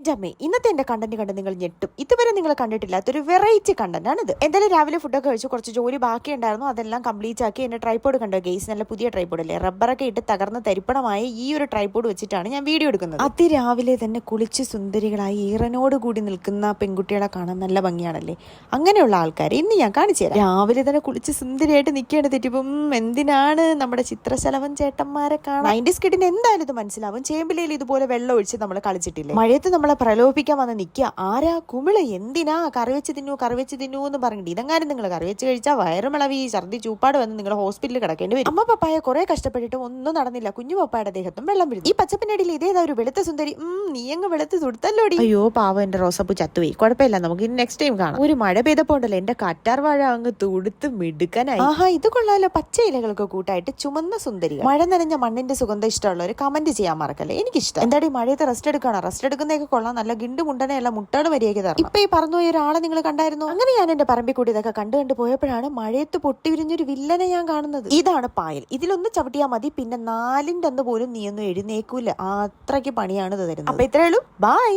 ജമ്മി ഇന്നത്തെ എന്റെ കണ്ടന്റ് കണ്ട് നിങ്ങൾ ഞെട്ടും. ഇതുവരെ നിങ്ങൾ കണ്ടിട്ടില്ലാത്തൊരു വെറൈറ്റി കണ്ടന്റ് ആണ് ഇത്. എന്തായാലും രാവിലെ ഫുഡൊക്കെ കഴിച്ചു, കുറച്ച് ജോലി ബാക്കി ഉണ്ടായിരുന്നു, അതെല്ലാം കംപ്ലീറ്റ് ആക്കി. എന്റെ ട്രൈപോഡ് കണ്ടോ ഗെയ്സ്, നല്ല പുതിയ ട്രൈപോഡ് അല്ലേ, റബ്ബറൊക്കെ ഇട്ട് തകർന്ന് തരിപ്പണമായ ഈ ഒരു ട്രൈപോഡ് വെച്ചിട്ടാണ് ഞാൻ വീഡിയോ എടുക്കുന്നത്. അതിരാവിലെ തന്നെ കുളിച്ച് സുന്ദരികളായി ഈറനോട് കൂടി നിൽക്കുന്ന പെൺകുട്ടികളെ കാണാൻ നല്ല ഭംഗിയാണല്ലേ. അങ്ങനെയുള്ള ആൾക്കാരെ ഇന്ന് ഞാൻ കാണിച്ചു തരാം. രാവിലെ തന്നെ കുളിച്ച് സുന്ദരിയായിട്ട് നിൽക്കേണ്ട തെറ്റിപ്പം എന്തിനാണ് നമ്മുടെ ചിത്രശലഭൻ ചേട്ടന്മാരെ കാണാൻ. 90s കിഡിന് എന്തായാലും ഇത് മനസ്സിലാവും. ചേമ്പിലയിൽ ഇതുപോലെ വെള്ളം ഒഴിച്ച് നമ്മൾ കളിച്ചിട്ടില്ലേ, മഴയത്ത് നമ്മളെ പ്രലോഭിക്കാൻ വന്ന് നിൽക്കുക. ആരാ കുമിള്, എന്തിനാ കറിവെച്ച് തിന്നു എന്ന് പറഞ്ഞിട്ട് ഇതെങ്ങാനും നിങ്ങൾ കറിവെച്ച് കഴിച്ചാൽ വയറുമിളവി ഛർദി ചൂപ്പാട് വന്ന് നിങ്ങൾ ഹോസ്പിറ്റലിൽ കിടക്കേണ്ടി വരും. അമ്മ പപ്പായ കുറെ കഷ്ടപ്പെട്ടിട്ടും ഒന്നും നടന്നില്ല. കുഞ്ഞു പപ്പായുടെ ദേഹത്തും വെള്ളം വീഴും. ഈ പച്ചപ്പിനടിയിൽ ഇതേതാ ഒരു വെളുത്ത സുന്ദരി, നീ അങ്ങ് വെളുത്ത് തുടുത്തല്ലോടി. അയ്യോ പാവം എന്റെ റോസപ്പൂ ചത്തുപോയി. കുഴപ്പമില്ല, നമുക്ക് ഇനി നെക്സ്റ്റ് ടൈം കാണാം. ഒരു മഴ പെയ്തപ്പോ ഉണ്ടല്ലോ എന്റെ കറ്റാർ വാഴ അങ്ങ് തുടുത്ത് മിടുക്കനായി. ആഹാ, ഇത് കൊള്ളാലോ. പച്ച ഇലകൾക്ക് കൂട്ടായിട്ട് ചുമന്ന സുന്ദരി. മഴ നനഞ്ഞ മണ്ണിന്റെ സുഗന്ധം ഇഷ്ടമുള്ളവർ കമന്റ് ചെയ്യാൻ മറക്കല്ലേ. എനിക്കിഷ്ടം. എന്താടി മഴയത്ത് റെസ്റ്റ് എടുക്കണം. റെസ്റ്റ് എടുക്കുന്നതൊക്കെ കൊള്ളാം, നല്ല ഗിണ്ട് മുണ്ടനെയല്ല മുട്ടാട് വരികയൊക്കെ തരണം. ഇപ്പൊ ഈ പറന്നുപോയ ഒരാളെ നിങ്ങൾ കണ്ടായിരുന്നു. അങ്ങനെ ഞാൻ എന്റെ പറമ്പിൽ കൂടി ഇതൊക്കെ കണ്ടു പോയപ്പോഴാണ് മഴയത്ത് പൊട്ടി വിരിഞ്ഞൊരു വില്ലനെ ഞാൻ കാണുന്നത്. ഇതാണ് പായൽ. ഇതിലൊന്ന് ചവിട്ടിയാൽ മതി, പിന്നെ 4ന്റെ അന്ന് പോലും നീ ഒന്നും എഴുന്നേക്കൂല. അത്രയ്ക്ക് പണിയാണ് ഇത് തരുന്നത്. അപ്പൊ ഇത്രയേ ഉള്ളൂ. ബൈ.